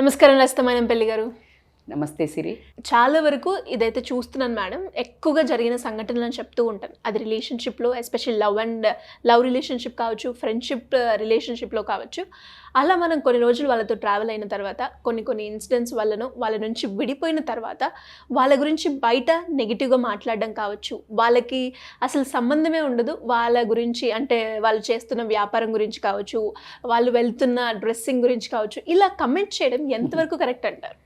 నమస్కారం రస్తమైన పెళ్లి గారు. నమస్తే సిరి. చాలా వరకు ఇదైతే చూస్తున్నాను మేడం, ఎక్కువగా జరిగిన సంఘటనలు అని చెప్తూ ఉంటాను. అది రిలేషన్షిప్లో, ఎస్పెషల్లీ లవ్ రిలేషన్షిప్ కావచ్చు, ఫ్రెండ్షిప్ రిలేషన్షిప్లో కావచ్చు. అలా మనం కొన్ని రోజులు వాళ్ళతో ట్రావెల్ అయిన తర్వాత కొన్ని ఇన్సిడెంట్స్ వాళ్ళ నుంచి విడిపోయిన తర్వాత వాళ్ళ గురించి బయట నెగిటివ్గా మాట్లాడడం కావచ్చు, వాళ్ళకి అసలు సంబంధమే ఉండదు వాళ్ళ గురించి, అంటే వాళ్ళు చేస్తున్న వ్యాపారం గురించి కావచ్చు, వాళ్ళు వెళ్తున్న డ్రెస్సింగ్ గురించి కావచ్చు, ఇలా కమెంట్ చేయడం ఎంతవరకు కరెక్ట్ అంటారు?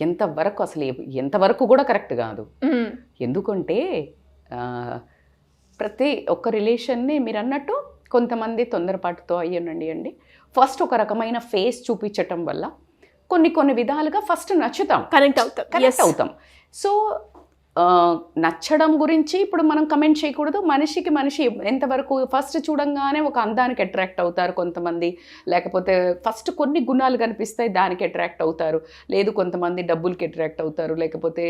ఎంతవరకు అసలు ఎంతవరకు కూడా కరెక్ట్ కాదు. ఎందుకంటే ప్రతి ఒక్క రిలేషన్ని మీరు అన్నట్టు కొంతమంది తొందరపాటుతో అయ్యానండి ఫస్ట్ ఒక రకమైన ఫేస్ చూపించటం వల్ల కొన్ని విధాలుగా ఫస్ట్ నచ్చుతాం, కనెక్ట్ అవుతాం. సో నచ్చడం గురించి ఇప్పుడు మనం కమెంట్ చేయకూడదు. మనిషికి మనిషి ఎంతవరకు ఫస్ట్ చూడంగానే ఒక అందానికి అట్రాక్ట్ అవుతారు కొంతమంది, లేకపోతే ఫస్ట్ కొన్ని గుణాలు కనిపిస్తాయి దానికి అట్రాక్ట్ అవుతారు, లేదు కొంతమంది డబ్బులకి అట్రాక్ట్ అవుతారు, లేకపోతే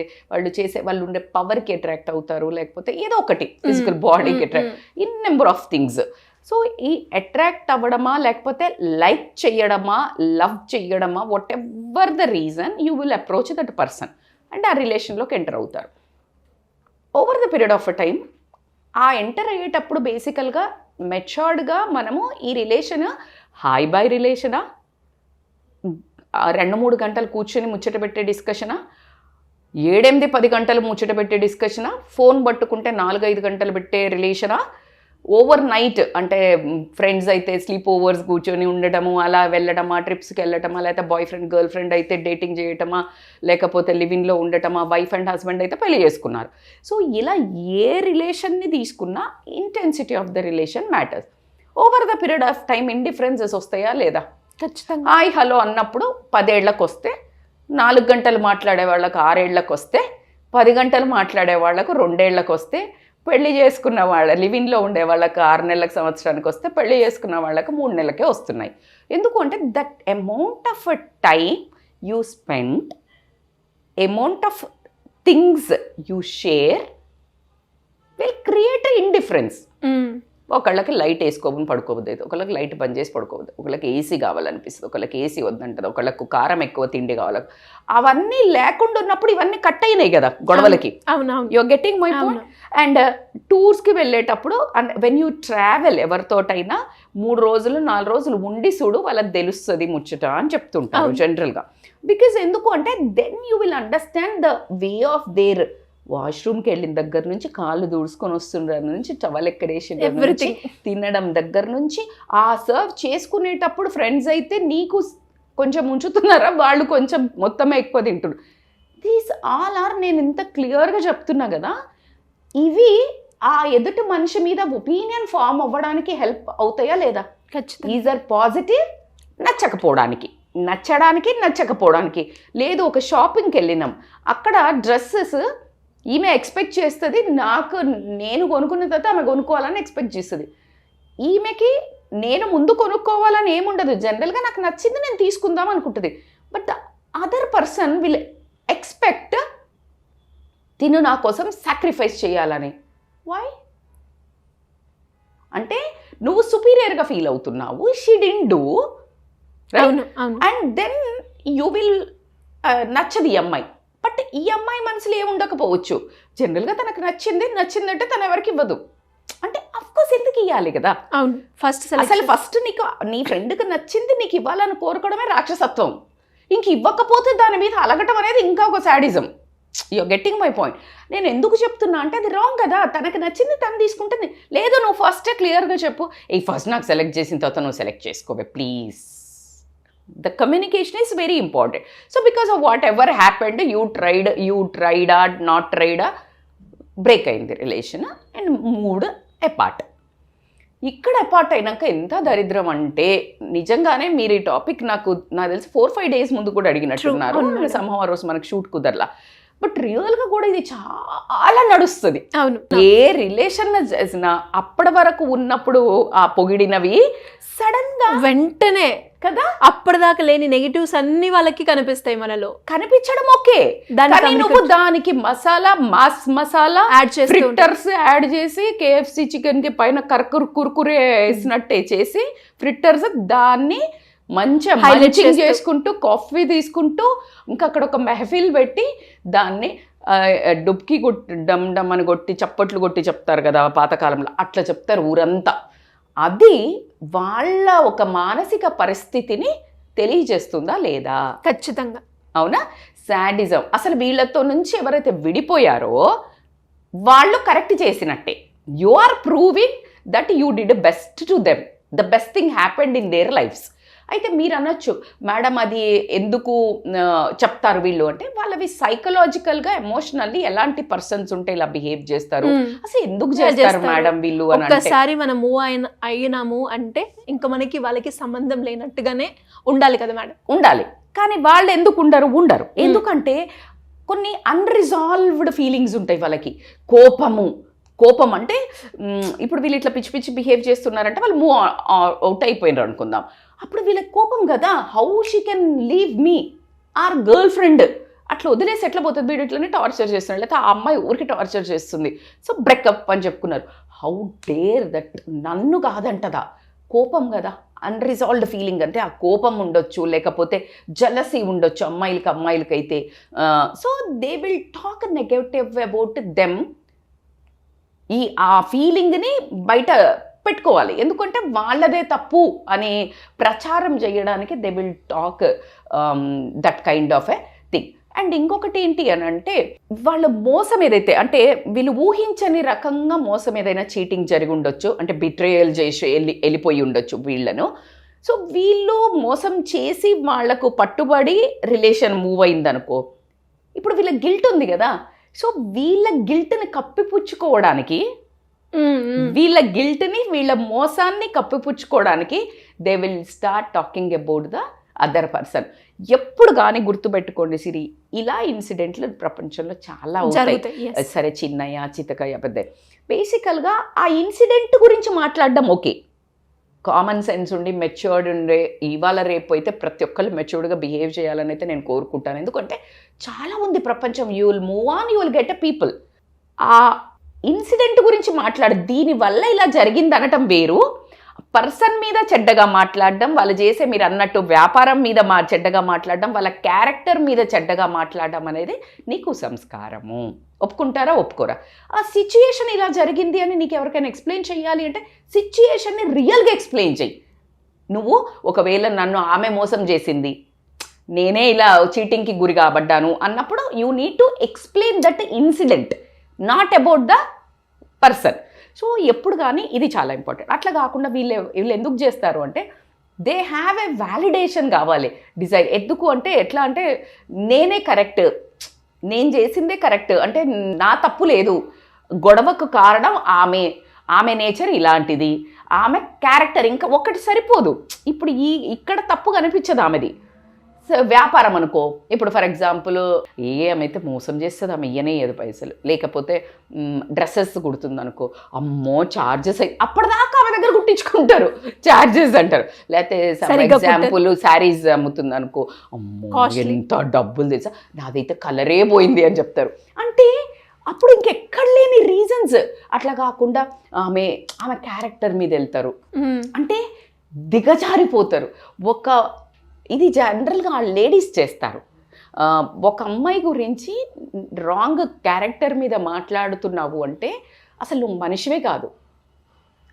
వాళ్ళు ఉండే పవర్కి అట్రాక్ట్ అవుతారు, లేకపోతే ఏదో ఒకటి ఫిజికల్ బాడీకి attract, in number of things. So ఈ అట్రాక్ట్ అవ్వడమా, లేకపోతే లైక్ చేయడమా, లవ్ చేయడమా, whatever the reason, you will approach that person and ఆ రిలేషన్లోకి ఎంటర్ అవుతారు. Over the period of a time ఆ ఎంటర్ అయ్యేటప్పుడు బేసికల్గా మెచ్యూర్డ్గా మనము ఈ రిలేషన్ హాయ్ బాయ్ రిలేషనా, 2-3 గంటలు కూర్చొని ముచ్చట పెట్టే డిస్కషనా, 7-10 గంటలు ముచ్చట పెట్టే డిస్కషనా, ఫోన్ పట్టుకుంటే 4-5 గంటలు పెట్టే రిలేషనా, ఓవర్ నైట్ అంటే ఫ్రెండ్స్ అయితే స్లీప్ ఓవర్స్ కూర్చొని ఉండటము, అలా వెళ్ళడమా, ట్రిప్స్కి వెళ్ళటమా, లేకపోతే బాయ్ ఫ్రెండ్ గర్ల్ ఫ్రెండ్ అయితే డేటింగ్ చేయటమా, లేకపోతే లివింగ్లో ఉండటమా, వైఫ్ అండ్ హస్బెండ్ అయితే పెళ్లి చేసుకున్నారు. సో ఇలా ఏ రిలేషన్ని తీసుకున్నా intensity of the relation matters. Over the period of time indifferences వస్తాయా లేదా? ఖచ్చితంగా. హాయ్ హలో అన్నప్పుడు 10 ఏళ్లకు వస్తే, 4 గంటలు మాట్లాడే వాళ్ళకు 6 ఏళ్లకు వస్తే, 10 గంటలు మాట్లాడే వాళ్ళకు 2 ఏళ్లకు వస్తే, పెళ్లి చేసుకున్న లివింగ్లో ఉండే వాళ్ళకి 6 నెలలకు సంవత్సరానికి వస్తే, పెళ్లి చేసుకున్న వాళ్ళకి 3 నెలలకే వస్తున్నాయి. ఎందుకు అంటే that amount of time you spend, amount of things you share will create indifference. ఒకళ్ళకి లైట్ వేసుకోమని పడుకోవద్దు, ఒకళ్ళకి లైట్ బంద్ చేసి పడుకోవద్దు, ఒకళ్ళకి ఏసీ కావాలనిపిస్తుంది, ఒకళ్ళకి ఏసీ వద్దంటది, ఒకళ్ళకు కారం ఎక్కువ తిండి కావాలి. అవన్నీ లేకుండా ఉన్నప్పుడు ఇవన్నీ కట్ అయినాయి కదా గొడవలకి. You are getting my point. And టూర్స్కి వెళ్ళేటప్పుడు వెన్ యూ ట్రావెల్ ఎవరితోటైనా 3 రోజులు 4 రోజులు ఉండి చూడు, వాళ్ళకి తెలుస్తుంది ముచ్చట అని చెప్తుంటారు జనరల్గా. బికాజ్ ఎందుకు అంటే then you will understand the way of there. వాష్రూమ్కి వెళ్ళిన దగ్గర నుంచి, కాళ్ళు దూడ్చుకొని వస్తున్న నుంచి, టవల్ ఎక్కడేసి తినడం దగ్గర నుంచి, ఆ సర్వ్ చేసుకునేటప్పుడు ఫ్రెండ్స్ అయితే నీకు కొంచెం ఉంచుతున్నారా, వాళ్ళు కొంచెం మొత్తమే ఎక్కువ తింటున్నారు. దీస్ ఆల్ ఆర్, నేను ఇంత క్లియర్గా చెప్తున్నా కదా, ఇవి ఆ ఎదుటి మనిషి మీద ఒపీనియన్ ఫామ్ అవ్వడానికి హెల్ప్ అవుతాయా లేదా? ఖచ్చితంగా. ఈజ్ ఆర్ పాజిటివ్, నచ్చడానికి నచ్చకపోవడానికి. లేదు ఒక షాపింగ్కి వెళ్ళినాం, అక్కడ డ్రెస్సెస్ ఈమె ఎక్స్పెక్ట్ చేస్తుంది, నేను కొనుక్కున్న తర్వాత ఆమె కొనుక్కోవాలని ఎక్స్పెక్ట్ చేస్తుంది. ఈమెకి నేను ముందు కొనుక్కోవాలని ఏముండదు, జనరల్గా నాకు నచ్చింది నేను తీసుకుందాం అనుకుంటుంది. But the other person will expect తిను నా కోసం సాక్రిఫైస్ చేయాలని. వై అంటే నువ్వు సుపీరియర్గా ఫీల్ అవుతున్నావు, she didn't do right, and then you will నచ్చది ఈ అమ్మాయి. బట్ ఈ అమ్మాయి మనసులో ఏముండకపోవచ్చు, జనరల్గా తనకు నచ్చిందంటే తను ఎవరికి ఇవ్వదు అంటే అఫ్కోర్స్ ఎందుకు ఇవ్వాలి కదా. అవును, ఫస్ట్ నీకు నీ ఫ్రెండ్కి నచ్చింది నీకు ఇవ్వాలని కోరుకోవడమే రాక్షసత్వం. ఇంక ఇవ్వకపోతే దాని మీద అలగటం అనేది ఇంకా ఒక sadism. You are getting my point. నేను ఎందుకు చెప్తున్నా అంటే అది రాంగ్ కదా. తనకు నచ్చింది తను తీసుకుంటుంది. లేదు నువ్వు ఫస్టే క్లియర్గా చెప్పు, ఫస్ట్ నాకు సెలెక్ట్ చేసిన తర్వాత నువ్వు సెలెక్ట్ చేసుకోవే please. The communication is very important. So because of whatever happened, you tried or not tried, break అయింది రిలేషన్ అండ్ మూడ్ అపార్ట్. ఇక్కడ అపార్ట్ అయినాక ఎంత దరిద్రం అంటే, నిజంగానే మీరు ఈ టాపిక్ నాకు తెలిసి 4-5 days ముందు కూడా అడిగినట్టున్నారు. సంహవ రోజు మనకు షూట్ కుదరలా. బట్ రియల్గా కూడా ఇది చాలా నడుస్తుంది. అవును, ఏ రిలేషన్ చేసినా అప్పటి వరకు ఉన్నప్పుడు ఆ పొగిడినవి సడన్ గా వెంటనే కదా, అప్పటిదాకా లేని నెగిటివ్స్ అన్ని వాళ్ళకి కనిపిస్తాయి. మనలో కనిపించడం ఓకే, నువ్వు దానికి మాస్ మసాలా ఫ్రిట్టర్స్ యాడ్ చేసి, KFC చికెన్ కి పైన కుర్కురే వేసినట్టే చేసి ఫ్రిట్టర్స్ దాన్ని మంచిగా Highlight మంచింగ్ చేస్తూ. చేసుకుంటూ కాఫీ తీసుకుంటూ ఇంకా అక్కడ ఒక మెహఫిల్ పెట్టి దాన్ని డుబ్కి కొట్టి డమ్ డమ్ అని కొట్టి చప్పట్లు కొట్టి చెప్తారు కదా పాతకాలంలో, అట్లా చెప్తారు ఊరంతా. అది వాళ్ళ ఒక మానసిక పరిస్థితిని తెలియజేస్తుందా లేదా? ఖచ్చితంగా. అవునా? శాడిజం. అసలు వీళ్ళతో నుంచి ఎవరైతే విడిపోయారో వాళ్ళు కరెక్ట్ చేసినట్టే. You are proving that you did best to them, the best thing happened in their lives. అయితే మీరు అనొచ్చు, మేడం అది ఎందుకు చెప్తారు వీళ్ళు అంటే, వాళ్ళవి సైకలాజికల్గా ఎమోషనల్లీ ఎలాంటి పర్సన్స్ ఉంటే ఇలా బిహేవ్ చేస్తారు, అసలు ఎందుకు చేస్తారు మేడం వీళ్ళు అని అంటే, ఒక్కసారి మనం మూవ్ అయినాము అంటే ఇంకా మనకి వాళ్ళకి సంబంధం లేనట్టుగానే ఉండాలి కదా మేడం. ఉండాలి. కానీ వాళ్ళు ఎందుకు ఉండరు? ఎందుకంటే కొన్ని అన్రిజాల్వ్డ్ ఫీలింగ్స్ ఉంటాయి వాళ్ళకి. కోపం అంటే ఇప్పుడు వీళ్ళు ఇట్లా పిచ్చి పిచ్చి బిహేవ్ చేస్తున్నారంటే వాళ్ళు మూవ్ అవుట్ అయిపోయినారు అనుకుందాం. అప్పుడు వీళ్ళకి కోపం కదా, how she can leave me or girl friend, అట్లా వదిలేసి ఎట్లా పోతుంది, వీడు ఇట్లనే టార్చర్ చేస్తున్నాడు, లేకపోతే ఆ అమ్మాయి ఊరికి టార్చర్ చేస్తుంది, సో బ్రేకప్ అని చెప్పుకున్నారు. హౌ డేర్ దట్, నన్ను కాదంటదా, కోపం కదా, అన్రిజాల్వ్డ్ ఫీలింగ్ అంటే ఆ కోపం ఉండొచ్చు, లేకపోతే జలసీ ఉండొచ్చు అమ్మాయిలకైతే. So they will talk negative about them. ఆ ఫీలింగ్ని బయట పెట్టుకోవాలి, ఎందుకంటే వాళ్ళదే తప్పు అని ప్రచారం చేయడానికి they will talk that kind of a thing. And ఇంకొకటి ఏంటి అని అంటే, వాళ్ళ మోసం ఏదైతే అంటే వీళ్ళు ఊహించని రకంగా మోసం ఏదైనా చీటింగ్ జరిగి ఉండొచ్చు, అంటే బిట్రేయల్ చేసి వెళ్ళిపోయి ఉండొచ్చు వీళ్ళను. సో వీళ్ళు మోసం చేసి వాళ్లకు పట్టుబడి రిలేషన్ మూవ్ అయిందనుకో, ఇప్పుడు వీళ్ళ గిల్ట్ ఉంది కదా, సో వీళ్ళ గిల్ట్ని కప్పిపుచ్చుకోవడానికి, వీళ్ళ గిల్ట్ని వీళ్ళ మోసాన్ని కప్పిపుచ్చుకోవడానికి they will start talking about the other person. ఎప్పుడు కానీ గుర్తుపెట్టుకోండి సిరి, ఇలా ఇన్సిడెంట్లు ప్రపంచంలో చాలా ఉంటాయి. సరే చిన్నయ్య చితకయ్య పెద్ద, బేసికల్గా ఆ ఇన్సిడెంట్ గురించి మాట్లాడడం ఓకే, కామన్ సెన్స్ ఉండి మెచ్యూర్డ్ ఉండే, ఇవాళ రేపు అయితే ప్రతి ఒక్కళ్ళు మెచ్యూర్డ్గా బిహేవ్ చేయాలని అయితే నేను కోరుకుంటాను. ఎందుకంటే చాలా ఉంది ప్రపంచం, you will move on, you will get a people. ఆ ఇన్సిడెంట్ గురించి మాట్లాడు, దీనివల్ల ఇలా జరిగింది అనటం వేరు, పర్సన్ మీద చెడ్డగా మాట్లాడడం, వాళ్ళు చేసే మీరు అన్నట్టు వ్యాపారం మీద చెడ్డగా మాట్లాడడం, వాళ్ళ క్యారెక్టర్ మీద చెడ్డగా మాట్లాడడం అనేది నీకు సంస్కారము. ఒప్పుకుంటారా ఒప్పుకోరా? ఆ సిచ్యుయేషన్ ఇలా జరిగింది అని నీకు ఎవరికైనా ఎక్స్ప్లెయిన్ చేయాలి అంటే సిచ్యుయేషన్ని రియల్గా ఎక్స్ప్లెయిన్ చెయ్యి. నువ్వు ఒకవేళ నన్ను ఆమె మోసం చేసింది, నేనే ఇలా చీటింగ్కి గురి కాబడ్డాను అన్నప్పుడు you need to explain that incident, not about the person. So ఎప్పుడు కానీ ఇది చాలా ఇంపార్టెంట్. అట్లా కాకుండా వీళ్ళు ఎందుకు చేస్తారు అంటే, దే హ్యావ్ ఎ వ్యాలిడేషన్ కావాలి, డిజైర్. ఎందుకు అంటే ఎట్లా అంటే, నేనే కరెక్ట్, నేను చేసిందే కరెక్ట్, అంటే నా తప్పు లేదు, గొడవకు కారణం ఆమె నేచర్ ఇలాంటిది, ఆమె క్యారెక్టర్ ఇంకా ఒకటి సరిపోదు. ఇప్పుడు ఇక్కడ తప్పు కనిపించదు ఆమెది. వ్యాపారం అనుకో, ఇప్పుడు ఫర్ ఎగ్జాంపుల్ ఏమైతే మోసం చేస్తుంది, ఆమె ఇయ్యనేయదు పైసలు, లేకపోతే డ్రెస్సెస్ కుడుతుంది అనుకో, అమ్మో ఛార్జెస్ అప్పటిదాకా ఆమె దగ్గర కుట్టించుకుంటారు, ఛార్జెస్ అంటారు. లేకపోతే ఫర్ ఎగ్జాంపుల్ శారీస్ అమ్ముతుంది అనుకో, అమ్మో ఎంత డబ్బులు తెలుసా, నాదైతే కలరే పోయింది అని చెప్తారు. అంటే అప్పుడు ఇంకెక్కడ లేని రీజన్స్. అట్లా కాకుండా ఆమె క్యారెక్టర్ మీద వెళ్తారు, అంటే దిగజారిపోతారు. ఇది జనరల్గా లేడీస్ చేస్తారు. ఒక అమ్మాయి గురించి రాంగ్ క్యారెక్టర్ మీద మాట్లాడుతున్నావు అంటే అసలు నువ్వు మనిషివే కాదు.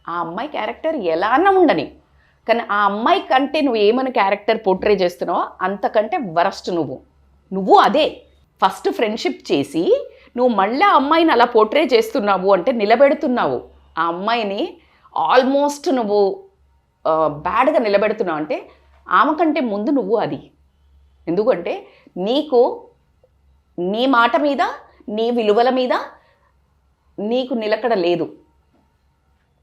ఆ అమ్మాయి క్యారెక్టర్ ఎలానా ఉండని, కానీ ఆ అమ్మాయి కంటే నువ్వు ఏమైనా క్యారెక్టర్ పోర్ట్రే చేస్తున్నావో అంతకంటే వరస్ట్ నువ్వు అదే. ఫస్ట్ ఫ్రెండ్షిప్ చేసి నువ్వు మళ్ళీ ఆ అమ్మాయిని అలా పోర్ట్రే చేస్తున్నావు అంటే నిలబెడుతున్నావు ఆ అమ్మాయిని, ఆల్మోస్ట్ నువ్వు బ్యాడ్గా నిలబెడుతున్నావు అంటే ఆమె కంటే ముందు నువ్వు అది. ఎందుకంటే నీకు నీ మాట మీద, నీ విలువల మీద నీకు నిలకడ లేదు.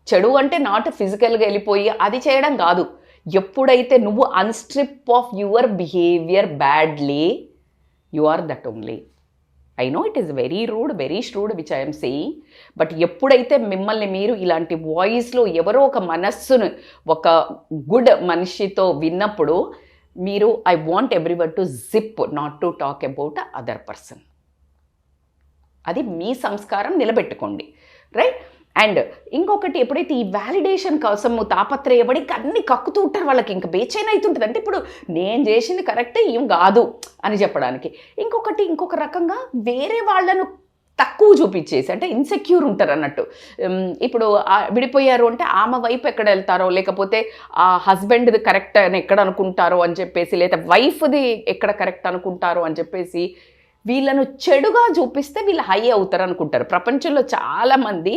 చెడు అంటే నాట్ ఫిజికల్గా వెళ్ళిపోయి అది చేయడం కాదు. ఎప్పుడైతే నువ్వు unstrip of your behaviour badly, you are that only. I know it is very shrewd which I'm saying, but ఎప్పుడైతే మిమ్మల్ని మీరు ఇలాంటి వాయిస్లో ఎవరో ఒక మనస్సును ఒక గుడ్ మనిషితో విన్నప్పుడు మీరు I want everyone to zip, not to talk about other person. అది మీ సంస్కారం, నిలబెట్టుకోండి, రైట్? అండ్ ఇంకొకటి ఎప్పుడైతే ఈ వ్యాలిడేషన్ కోసం తాపత్రయపడి అన్ని కక్కుతూ ఉంటారు, వాళ్ళకి ఇంకా బేచైన్ అవుతుంటుంది. అంటే ఇప్పుడు నేను చేసింది కరెక్ట్ ఏం కాదు అని చెప్పడానికి. ఇంకొక రకంగా వేరే వాళ్ళను తక్కువ చూపించేసి, అంటే ఇన్సెక్యూర్ ఉంటారు అన్నట్టు. ఇప్పుడు విడిపోయారు అంటే ఆమె వైపు ఎక్కడ వెళ్తారో, లేకపోతే ఆ హస్బెండ్ది కరెక్ట్ అని ఎక్కడ అనుకుంటారో అని చెప్పేసి, లేదా వైఫ్ది ఎక్కడ కరెక్ట్ అనుకుంటారో అని చెప్పేసి వీళ్ళను చెడుగా చూపిస్తే వీళ్ళు హై అవుతారు అనుకుంటారు. ప్రపంచంలో చాలామంది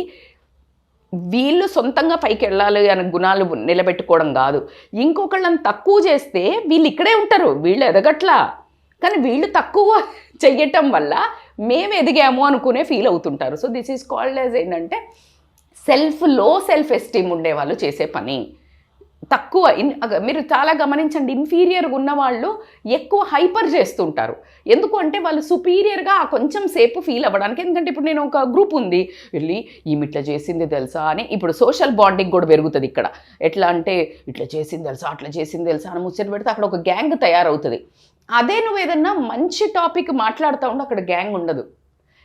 వీళ్ళు సొంతంగా పైకి వెళ్ళాలి అనే గుణాలు నిలబెట్టుకోవడం కాదు, ఇంకొకళ్ళని తక్కువ చేస్తే వీళ్ళు ఇక్కడే ఉంటారు, వీళ్ళు ఎదగట్లా. కానీ వీళ్ళు తక్కువ చెయ్యటం వల్ల మేము ఎదిగాము అనుకునే ఫీల్ అవుతుంటారు. So this is called as ఏంటంటే లో సెల్ఫ్ ఎస్టీమ్ ఉండేవాళ్ళు చేసే పని. తక్కువ మీరు చాలా గమనించండి, ఇన్ఫీరియర్గా ఉన్నవాళ్ళు ఎక్కువ హైపర్ చేస్తుంటారు. ఎందుకు అంటే వాళ్ళు సుపీరియర్గా కొంచెం సేపు ఫీల్ అవ్వడానికి. ఎందుకంటే ఇప్పుడు నేను ఒక గ్రూప్ ఉంది, వెళ్ళి ఈమె ఇట్లా చేసింది తెలుసా అని, ఇప్పుడు సోషల్ బాండింగ్ కూడా పెరుగుతుంది ఇక్కడ. ఎట్లా అంటే ఇట్లా చేసింది తెలుసా, అట్లా చేసింది తెలుసా అని ముచ్చట పెడితే అక్కడ ఒక గ్యాంగ్ తయారవుతుంది. అదే నువ్వు ఏదన్నా మంచి టాపిక్ మాట్లాడుతూ ఉంటే అక్కడ గ్యాంగ్ ఉండదు.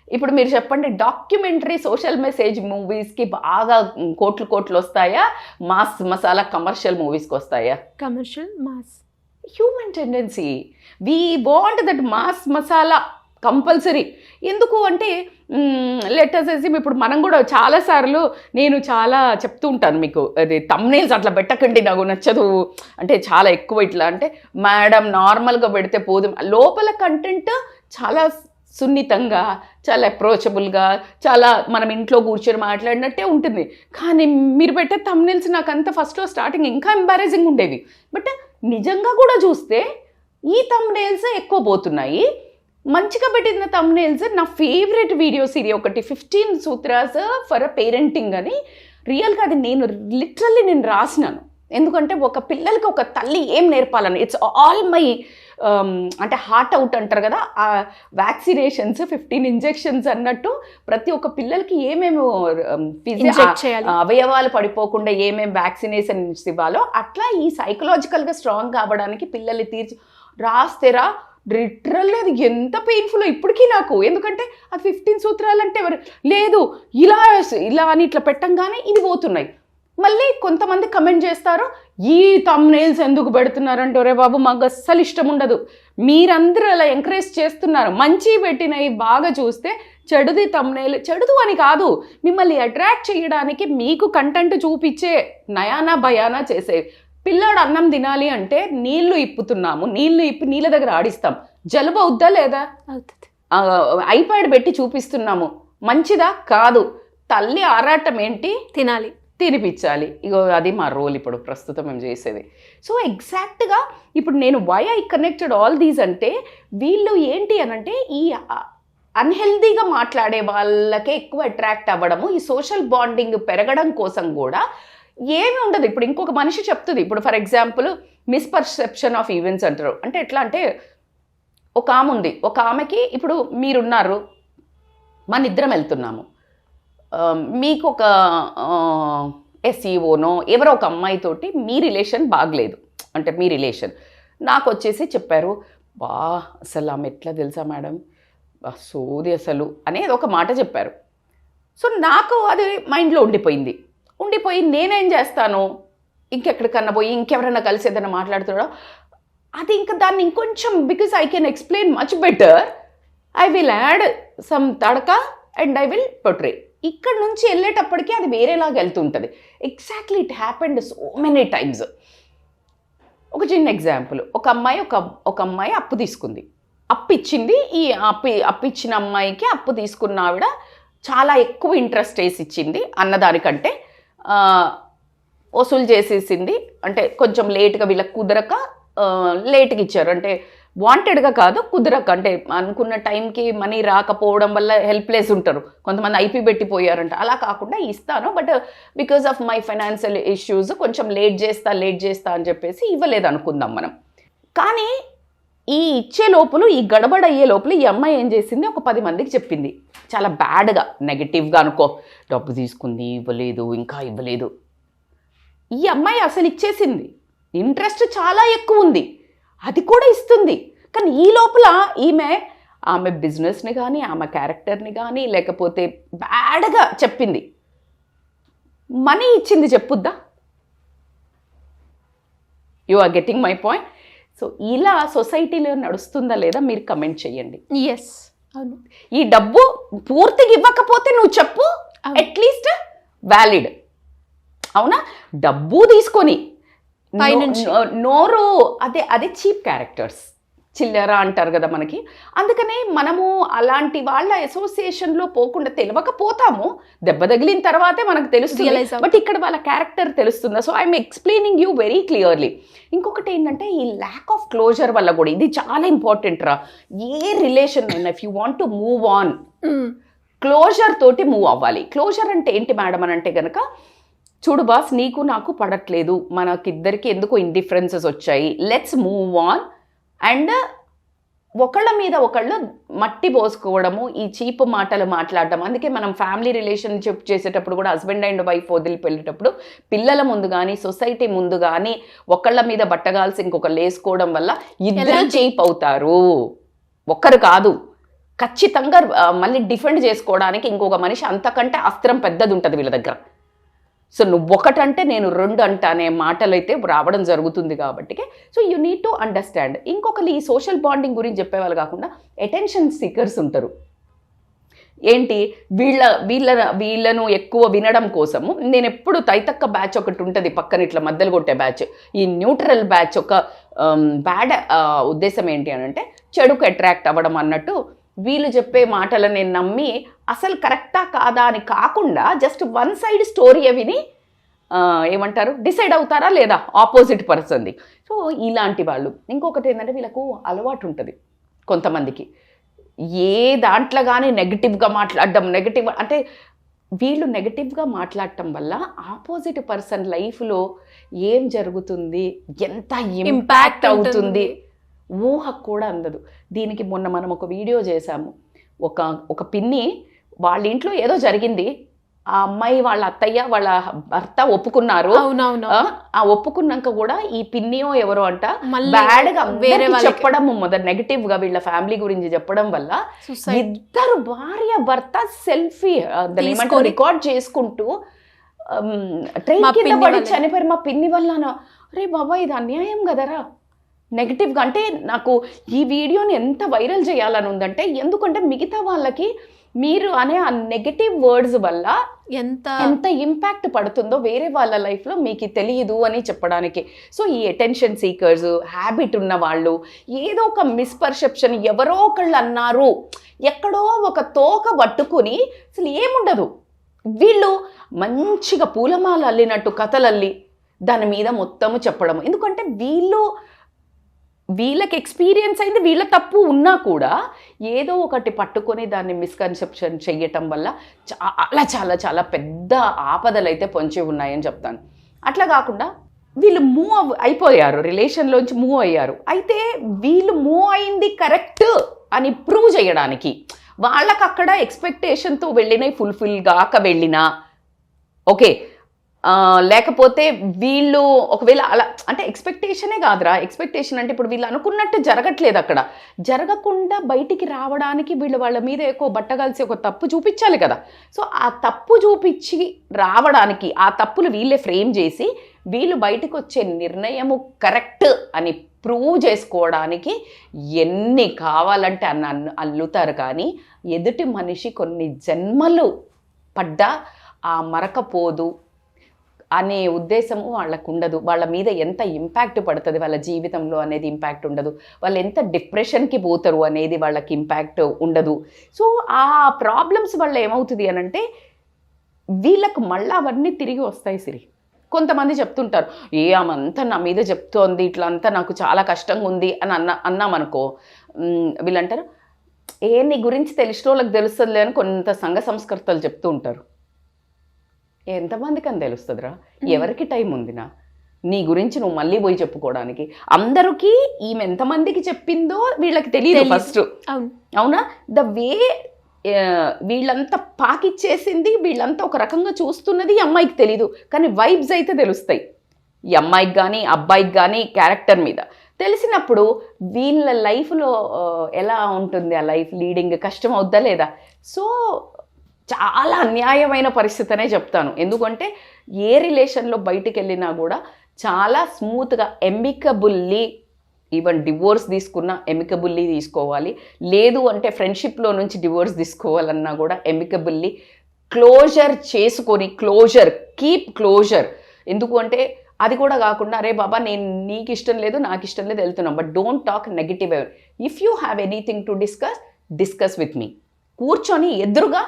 ఇప్పుడు మీరు చెప్పండి, డాక్యుమెంటరీ సోషల్ మెసేజ్ మూవీస్కి బాగా కోట్లు వస్తాయా, మాస్ మసాలా కమర్షియల్ మూవీస్కి వస్తాయా? Commercial, mass, human tendency. We want that mass masala compulsory. ఎందుకు అంటే లెటర్స్ ఇప్పుడు మనం కూడా చాలాసార్లు నేను చాలా చెప్తూ ఉంటాను మీకు, అది థంబ్నెయిల్స్ అట్లా పెట్టకండి నాకు నచ్చదు అంటే చాలా ఎక్కువ ఇట్లా అంటే, మేడం నార్మల్గా పెడితే పోదు, లోపల కంటెంట్ చాలా సున్నితంగా, చాలా అప్రోచబుల్గా, చాలా మనం ఇంట్లో కూర్చొని మాట్లాడినట్టే ఉంటుంది. కానీ మీరు పెట్టే థంబ్నెయిల్స్ నాకంత ఫస్ట్లో స్టార్టింగ్ ఇంకా ఎంబారెసింగ్ ఉండేవి. బట్ నిజంగా కూడా చూస్తే ఈ థంబ్నెయిల్స్ ఎక్కువ పోతున్నాయి. మంచిగా పెట్టిన థంబ్నెయిల్స్, నా ఫేవరెట్ వీడియో సిరీస్ ఒకటి 15 సూత్రాస్ ఫర్ పేరెంటింగ్ అని, రియల్గా అది నేను రాసినాను. ఎందుకంటే ఒక పిల్లలకి ఒక తల్లి ఏం నేర్పాలని, ఇట్స్ ఆల్ మై అంటే హార్ట్ అవుట్ అంటారు కదా, ఆ వ్యాక్సినేషన్స్ 15 ఇంజెక్షన్స్ అన్నట్టు ప్రతి ఒక్క పిల్లలకి ఏమేమి అవయవాలు పడిపోకుండా ఏమేమి వ్యాక్సినేషన్స్ ఇవ్వాలో అట్లా ఈ సైకలాజికల్గా స్ట్రాంగ్ కావడానికి పిల్లల్ని రాస్తేరా లిటరల్లీ అది ఎంత పెయిన్ఫుల్ ఇప్పటికీ నాకు. ఎందుకంటే అది 15 సూత్రాలు అంటే ఎవరు లేదు, ఇలా అని ఇట్లా పెట్టంగానే ఇది పోతున్నాయి. మళ్ళీ కొంతమంది కమెంట్ చేస్తారు, ఈ థంబ్నెయిల్స్ ఎందుకు పెడుతున్నారంటే, ఒరే బాబు మాకు అస్సలు ఇష్టం ఉండదు, మీరందరూ అలా ఎంకరేజ్ చేస్తున్నారు. మంచి పెట్టినవి బాగా చూస్తే చెడుది థంబ్నెయిల్, చెడుదు అని కాదు, మిమ్మల్ని అట్రాక్ట్ చేయడానికి మీకు కంటెంట్ చూపించే నయానా భయానా చేసే. పిల్లాడు అన్నం తినాలి అంటే నీళ్లు ఇప్పుతున్నాము, నీళ్ళ దగ్గర ఆడిస్తాం, జలుబు అవుద్దా లేదా? అవుతుంది. ఐప్యాడ్ పెట్టి చూపిస్తున్నాము, మంచిదా? కాదు. తల్లి ఆరాటం ఏంటి? తినిపించాలి. ఇగో అది మా రోల్ ఇప్పుడు ప్రస్తుతం మేము చేసేది. సో ఎగ్జాక్ట్గా ఇప్పుడు నేను why I connected all these అంటే, వీళ్ళు ఏంటి అనంటే ఈ అన్హెల్దీగా మాట్లాడే వాళ్ళకే ఎక్కువ అట్రాక్ట్ అవ్వడము, ఈ సోషల్ బాండింగ్ పెరగడం కోసం కూడా ఏమి ఉండదు. ఇప్పుడు ఇంకొక మనిషి చెప్తుంది, ఇప్పుడు ఫర్ ఎగ్జాంపుల్ మిస్పర్సెప్షన్ ఆఫ్ ఈవెంట్స్ అంటారు. అంటే ఎట్లా అంటే, ఒక ఆమె ఉంది, ఒక ఆమెకి ఇప్పుడు మీరున్నారు, మన ఇద్దరం వెళ్తున్నాము, మీకు ఒక ఎస్ఈఓనో ఎవరో ఒక అమ్మాయితోటి మీ రిలేషన్ బాగలేదు, అంటే మీ రిలేషన్ నాకు వచ్చేసి చెప్పారు, అసలు ఆమె ఎట్లా తెలుసా మేడం, సోది అసలు అనేది ఒక మాట చెప్పారు. సో నాకు అది మైండ్లో ఉండిపోయి నేనేం చేస్తాను, ఇంకెక్కడికన్నా పోయి ఇంకెవరైనా కలిసి ఏదైనా మాట్లాడుతున్నాడో అది ఇంకా దాన్ని ఇంకొంచెం, because I can explain much better, I will add some తడక అండ్ ఐ విల్ పొట్రే. ఇక్కడ నుంచి వెళ్ళేటప్పటికీ అది వేరేలాగా వెళ్తుంటుంది. Exactly it happened so many times. ఒక చిన్న ఎగ్జాంపుల్, ఒక అమ్మాయి అప్పు తీసుకుంది, అప్పు ఇచ్చింది. ఈ అప్పు ఇచ్చిన అమ్మాయికి అప్పు తీసుకున్న ఆవిడ చాలా ఎక్కువ ఇంట్రెస్ట్ వేసి ఇచ్చింది అన్నదానికంటే, వసూలు చేసేసింది. అంటే కొంచెం లేట్గా వీళ్ళకి కుదరక లేట్గా ఇచ్చారు, అంటే వాంటెడ్గా కాదు, కుదరక, అంటే అనుకున్న టైంకి మనీ రాకపోవడం వల్ల హెల్ప్లెస్ ఉంటారు కొంతమంది, ఐపీ పెట్టిపోయారంట. అలా కాకుండా ఇస్తాను, but because of my financial issues కొంచెం లేట్ చేస్తా అని చెప్పేసి ఇవ్వలేదు అనుకుందాం మనం. కానీ ఈ ఇచ్చే లోపల, ఈ గడబడయ్యే లోపల ఈ అమ్మాయి ఏం చేసింది, ఒక 10 మందికి చెప్పింది, చాలా బ్యాడ్గా నెగటివ్గా అనుకో, డబ్బు తీసుకుంది, ఇంకా ఇవ్వలేదు. ఈ అమ్మాయి అసలు ఇచ్చేసింది, ఇంట్రెస్ట్ చాలా ఎక్కువ ఉంది, అది కూడా ఇస్తుంది. కానీ ఈ లోపల ఆమె బిజినెస్ని కానీ, ఆమె క్యారెక్టర్ని కానీ, లేకపోతే బ్యాడ్గా చెప్పింది. మనీ ఇచ్చింది చెప్పుద్దా? You are getting my point. So ఇలా సొసైటీలో నడుస్తుందా లేదా మీరు కమెంట్ చేయండి. ఎస్, అవును. ఈ డబ్బు పూర్తిగా ఇవ్వకపోతే నువ్వు చెప్పు, అట్లీస్ట్ వ్యాలిడ్. అవునా? డబ్బు తీసుకొని నోరు అదే చీప్ క్యారెక్టర్స్, చిల్లర అంటారు కదా మనకి. అందుకనే మనము అలాంటి వాళ్ళ అసోసియేషన్లో పోకుండా తెలియకపోతాము. దెబ్బ తగిలిన తర్వాతే మనకు తెలుస్తుంది. బట్ ఇక్కడ వాళ్ళ క్యారెక్టర్ తెలుస్తుందా? So I'm explaining you very clearly. ఇంకొకటి ఏంటంటే ఈ ల్యాక్ ఆఫ్ క్లోజర్ వల్ల కూడా, ఇది చాలా ఇంపార్టెంట్ రా. ఏ రిలేషన్ అయినా if you want to move on, closer తోటి మూవ్ అవ్వాలి. క్లోజర్ అంటే ఏంటి మేడం అని అంటే కనుక, చూడు బాస్, నీకు నాకు పడట్లేదు, మనకిద్దరికి ఎందుకో ఇండిఫరెన్సెస్ వచ్చాయి, లెట్స్ మూవ్ ఆన్. అండ్ ఒకళ్ళ మీద ఒకళ్ళు మట్టి పోసుకోవడము, ఈ చీప్ మాటలు మాట్లాడడం. అందుకే మనం ఫ్యామిలీ రిలేషన్షిప్ చేసేటప్పుడు కూడా హస్బెండ్ అండ్ వైఫ్ వదిలిపెళ్ళేటప్పుడు పిల్లల ముందు కానీ సొసైటీ ముందు కానీ ఒకళ్ళ మీద బట్టగాల్సి ఇంకొకళ్ళు వేసుకోవడం వల్ల ఇద్దరు చీప్ అవుతారు. ఒక్కరు కాదు, ఖచ్చితంగా మళ్ళీ డిఫెండ్ చేసుకోవడానికి ఇంకొక మనిషి అంతకంటే అస్త్రం పెద్దది ఉంటుంది వీళ్ళ దగ్గర. సో నువ్వు ఒకటంటే నేను రెండు అంట అనే మాటలు అయితే రావడం జరుగుతుంది కాబట్టి. So you need to understand. ఇంకొకరు ఈ సోషల్ బాండింగ్ గురించి చెప్పేవాళ్ళు కాకుండా అటెన్షన్ సీకర్స్ ఉంటారు. ఏంటి, వీళ్ళను ఎక్కువ వినడం కోసము నేను ఎప్పుడు తైతక్క బ్యాచ్ ఒకటి ఉంటుంది పక్కన ఇట్లా మధ్యలో కొట్టే బ్యాచ్, ఈ న్యూట్రల్ బ్యాచ్ ఒక బ్యాడ్ ఉద్దేశం ఏంటి అని అంటే చెడుకు అట్రాక్ట్ అవ్వడం అన్నట్టు. వీళ్ళు చెప్పే మాటలను నేను నమ్మి అసలు కరెక్టా కాదా అని కాకుండా జస్ట్ వన్ సైడ్ స్టోరీ విని ఏమంటారు డిసైడ్ అవుతారా లేదా ఆపోజిట్ పర్సన్ది. సో ఇలాంటి వాళ్ళు. ఇంకొకటి ఏంటంటే వీళ్ళకు అలవాటు ఉంటుంది కొంతమందికి, ఏ దాంట్లో కానీ నెగిటివ్గా మాట్లాడడం. నెగిటివ్ అంటే వీళ్ళు నెగిటివ్గా మాట్లాడటం వల్ల ఆపోజిట్ పర్సన్ లైఫ్లో ఏం జరుగుతుంది, ఎంత ఇంపాక్ట్ అవుతుంది ఊహకు కూడా అందదు. దీనికి మొన్న మనం ఒక వీడియో చేశాము. ఒక పిన్ని వాళ్ళ ఇంట్లో ఏదో జరిగింది, ఆ అమ్మాయి వాళ్ళ అత్తయ్య వాళ్ళ భర్త ఒప్పుకున్నారు. ఆ ఒప్పుకున్నాక కూడా ఈ పిన్నియో ఎవరో అంట బ్యాడ్గా వేరే చెప్పడం, మొదటి నెగిటివ్ గా వీళ్ళ ఫ్యామిలీ గురించి చెప్పడం వల్ల ఇద్దరు భార్య భర్త సెల్ఫీ రికార్డ్ చేసుకుంటూ ట్రైన్ కింద పడి చనిపోయారు. మా పిన్ని వల్ల. అరే బాబా, ఇది అన్యాయం కదరా. నెగిటివ్గా అంటే నాకు ఈ వీడియోని ఎంత వైరల్ చేయాలని ఉందంటే, ఎందుకంటే మిగతా వాళ్ళకి మీరు అనే ఆ నెగటివ్ వర్డ్స్ వల్ల ఎంత ఇంపాక్ట్ పడుతుందో వేరే వాళ్ళ లైఫ్లో మీకు తెలియదు అని చెప్పడానికి. సో ఈ అటెన్షన్ సీకర్స్ హ్యాబిట్ ఉన్న వాళ్ళు, ఏదో ఒక మిస్పర్సెప్షన్, ఎవరో ఒకళ్ళు అన్నారు, ఎక్కడో ఒక తోక పట్టుకుని అసలు ఏముండదు, వీళ్ళు మంచిగా పూలమాల అల్లినట్టు కథలు అల్లి దాని మీద మొత్తము చెప్పడం. ఎందుకంటే వీళ్ళకి ఎక్స్పీరియన్స్ అయింది, వీళ్ళ తప్పు ఉన్నా కూడా ఏదో ఒకటి పట్టుకొని దాన్ని మిస్కన్సెప్షన్ చెయ్యటం వల్ల చాలా చాలా చాలా పెద్ద ఆపదలు అయితే పొంచి ఉన్నాయని చెప్తాను. అట్లా కాకుండా వీళ్ళు మూవ్ అయిపోయారు, రిలేషన్లోంచి మూవ్ అయ్యారు. అయితే వీళ్ళు మూవ్ అయింది కరెక్ట్ అని ప్రూవ్ చేయడానికి వాళ్ళకి అక్కడ ఎక్స్పెక్టేషన్తో వెళ్ళినాయి, ఫుల్ఫిల్ గాక వెళ్ళినా ఓకే, లేకపోతే వీళ్ళు ఒకవేళ అలా అంటే ఎక్స్పెక్టేషనే కాదురా. ఎక్స్పెక్టేషన్ అంటే ఇప్పుడు వీళ్ళు అనుకున్నట్టు జరగట్లేదు, అక్కడ జరగకుండా బయటికి రావడానికి వీళ్ళు వాళ్ళ మీద ఎక్కువ బట్టగాల్సి ఒక తప్పు చూపించాలి కదా. సో ఆ తప్పు చూపించి రావడానికి ఆ తప్పులు వీళ్ళే ఫ్రేమ్ చేసి వీళ్ళు బయటకు వచ్చే నిర్ణయము కరెక్ట్ అని ప్రూవ్ చేసుకోవడానికి ఎన్ని కావాలంటే అల్లుతారు. కానీ ఎదుటి మనిషి కొన్ని జన్మలు పడ్డా ఆ మరకపోదు అనే ఉద్దేశము వాళ్ళకు ఉండదు. వాళ్ళ మీద ఎంత ఇంపాక్ట్ పడుతుంది వాళ్ళ జీవితంలో అనేది ఇంపాక్ట్ ఉండదు. వాళ్ళు ఎంత డిప్రెషన్కి పోతారు అనేది వాళ్ళకి ఇంపాక్ట్ ఉండదు. సో ఆ ప్రాబ్లమ్స్ వల్ల ఏమవుతుంది అనంటే వీళ్ళకు మళ్ళీ అవన్నీ తిరిగి వస్తాయి. సిరి కొంతమంది చెప్తుంటారు, ఆమంతా నా మీద చెప్తోంది, ఇట్లా అంతా నాకు చాలా కష్టంగా ఉంది అని అన్నామనుకో, వీళ్ళంటారు నీ గురించి తెలిసిన వాళ్ళకి తెలుస్తుందిలే అని కొంత సంఘ సంస్కర్తలు చెప్తూ ఉంటారు. ఎంతమందికి అని తెలుస్తుందిరా? ఎవరికి టైం ఉందినా నీ గురించి నువ్వు మళ్ళీ పోయి చెప్పుకోవడానికి? అందరికీ ఈమె ఎంతమందికి చెప్పిందో వీళ్ళకి తెలియదు ఫస్ట్. అవునా? ద వే వీళ్ళంతా పాకిచ్చేసింది, వీళ్ళంతా ఒక రకంగా చూస్తున్నది ఈ అమ్మాయికి తెలీదు, కానీ వైబ్స్ అయితే తెలుస్తాయి ఈ అమ్మాయికి కానీ అబ్బాయికి కానీ క్యారెక్టర్ మీద. తెలిసినప్పుడు వీళ్ళ లైఫ్లో ఎలా ఉంటుంది, ఆ లైఫ్ లీడింగ్ కష్టం అవుద్దా లేదా? సో చాలా అన్యాయమైన పరిస్థితి అనే చెప్తాను. ఎందుకంటే ఏ రిలేషన్లో బయటికి వెళ్ళినా కూడా చాలా స్మూత్గా ఎమికబుల్లీ, ఈవెన్ డివోర్స్ తీసుకున్నా ఎమికబుల్లీ తీసుకోవాలి. లేదు అంటే ఫ్రెండ్షిప్లో నుంచి డివోర్స్ తీసుకోవాలన్నా కూడా ఎమికబుల్లీ క్లోజర్ చేసుకొని, కీప్ క్లోజర్. ఎందుకు అంటే అది కూడా కాకుండా అరే బాబా నేను నీకు ఇష్టం లేదు నాకు ఇష్టం లేదు వెళ్తున్నాం, but don't talk negative. If you have anything to discuss with me. కూర్చొని ఎదురుగా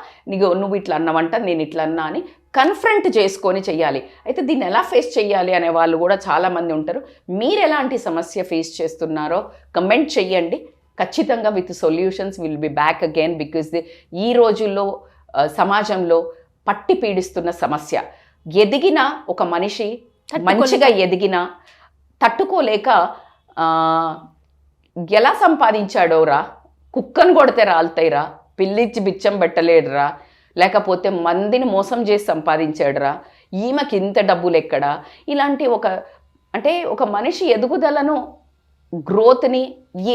నువ్వు ఇట్లా అన్నావంట నేను ఇట్లా అన్నా అని కన్ఫ్రంట్ చేసుకొని చెయ్యాలి. అయితే దీన్ని ఎలా ఫేస్ చేయాలి అనే వాళ్ళు కూడా చాలామంది ఉంటారు. మీరు ఎలాంటి సమస్య ఫేస్ చేస్తున్నారో కమెంట్ చెయ్యండి. ఖచ్చితంగా with solutions will be back again. Because ఈ రోజుల్లో సమాజంలో పట్టి పీడిస్తున్న సమస్య, ఎదిగిన ఒక మనిషి మంచిగా ఎదిగినా తట్టుకోలేక ఎలా సంపాదించాడోరా, కుక్కను కొడితే రాలుతాయిరా, పిల్లిచ్చి బిచ్చం పెట్టలేడురా, లేకపోతే మందిని మోసం చేసి సంపాదించాడురా, ఈమెకి ఇంత డబ్బులు ఎక్కడా, ఇలాంటి ఒక మనిషి ఎదుగుదలను గ్రోత్ని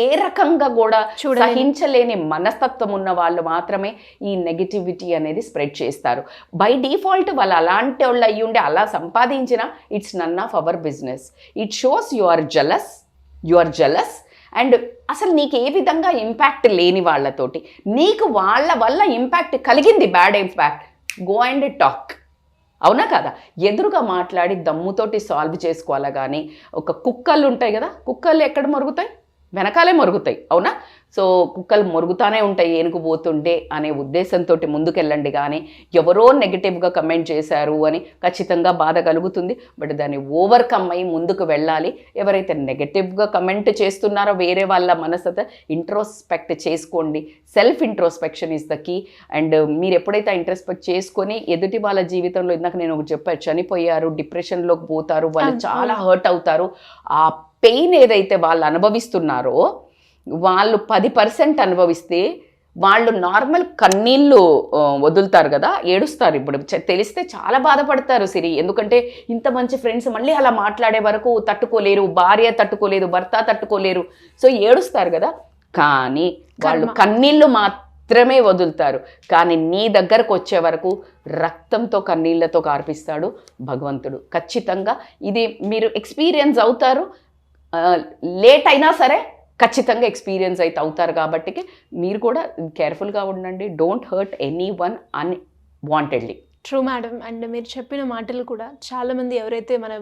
ఏ రకంగా కూడా సహించలేని మనస్తత్వం ఉన్న వాళ్ళు మాత్రమే ఈ నెగిటివిటీ అనేది స్ప్రెడ్ చేస్తారు. బై డిఫాల్ట్ వాళ్ళు అలాంటి వాళ్ళు అయ్యి ఉండి అలా సంపాదించిన it's none of our business. It shows you are jealous and అసలు నీకు ఏ విధంగా ఇంపాక్ట్ లేని వాళ్ళతోటి నీకు వాళ్ళ వల్ల ఇంపాక్ట్ కలిగింది, bad impact, go and talk. అవునా కదా? ఎదురుగా మాట్లాడి దమ్ముతోటి సాల్వ్ చేసుకోవాలా. కానీ ఒక కుక్కలు ఉంటాయి కదా, కుక్కలు ఎక్కడ మరుగుతాయి? వెనకాలే మరుగుతాయి. అవునా? సో కుక్కలు మరుగుతానే ఉంటాయి ఏనుగు పోతుండే అనే ఉద్దేశంతో ముందుకెళ్ళండి. కానీ ఎవరో నెగిటివ్గా కమెంట్ చేశారు అని ఖచ్చితంగా బాధ కలుగుతుంది. బట్ దాన్ని ఓవర్కమ్ అయ్యి ముందుకు వెళ్ళాలి. ఎవరైతే నెగిటివ్గా కమెంట్ చేస్తున్నారో వేరే వాళ్ళ మనసు ఇంట్రోస్పెక్ట్ చేసుకోండి. Self introspection is the key. And మీరు ఎప్పుడైతే ఇంట్రోస్పెక్ట్ చేసుకొని ఎదుటి వాళ్ళ జీవితంలో, ఇందాక నేను ఒకటి చెప్పాను, చనిపోయారు, డిప్రెషన్లోకి పోతారు, వాళ్ళు చాలా హర్ట్ అవుతారు. ఆ పెయిన్ ఏదైతే వాళ్ళు అనుభవిస్తున్నారో వాళ్ళు 10% అనుభవిస్తే వాళ్ళు నార్మల్ కన్నీళ్ళు వదులుతారు కదా, ఏడుస్తారు. ఇప్పుడు తెలిస్తే చాలా బాధపడతారు సిరి. ఎందుకంటే ఇంత మంచి ఫ్రెండ్స్ మళ్ళీ అలా మాట్లాడే వరకు తట్టుకోలేరు, భార్య తట్టుకోలేదు, భర్త తట్టుకోలేరు, సో ఏడుస్తారు కదా. కానీ వాళ్ళు కన్నీళ్ళు మాత్రమే వదులుతారు. కానీ నీ దగ్గరకు వచ్చే వరకు రక్తంతో కన్నీళ్లతో కార్పిస్తాడు భగవంతుడు. ఖచ్చితంగా ఇది మీరు ఎక్స్పీరియన్స్ అవుతారు. లేట్ అయినా సరే ఖచ్చితంగా ఎక్స్పీరియన్స్ అయితే అవుతారు. కాబట్టి మీరు కూడా కేర్ఫుల్గా ఉండండి. Don't hurt any one unwantedly. True madam. And మీరు చెప్పిన మాటలు కూడా చాలామంది ఎవరైతే మన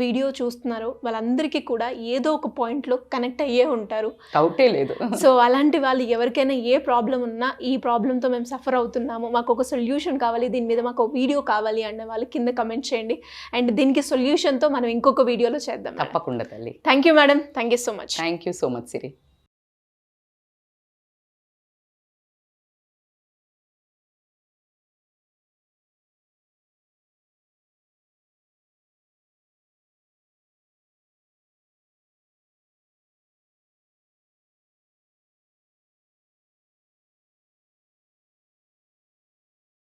వీడియో చూస్తున్నారో వాళ్ళందరికీ కూడా ఏదో ఒక పాయింట్లో కనెక్ట్ అయ్యే ఉంటారు, డౌటే లేదు. సో అలాంటి వాళ్ళు ఎవరికైనా ఏ ప్రాబ్లం ఉన్నా, ఈ ప్రాబ్లంతో మేము సఫర్ అవుతున్నాము, మాకు ఒక సొల్యూషన్ కావాలి, దీని మీద మాకు వీడియో కావాలి అన్న వాళ్ళు కింద కమెంట్ చేయండి. అండ్ దీనికి సొల్యూషన్తో మనం ఇంకొక వీడియోలో చేద్దాం. తప్పకుండా తల్లి. Thank you madam. Thank you so much. Thank you so much Siri.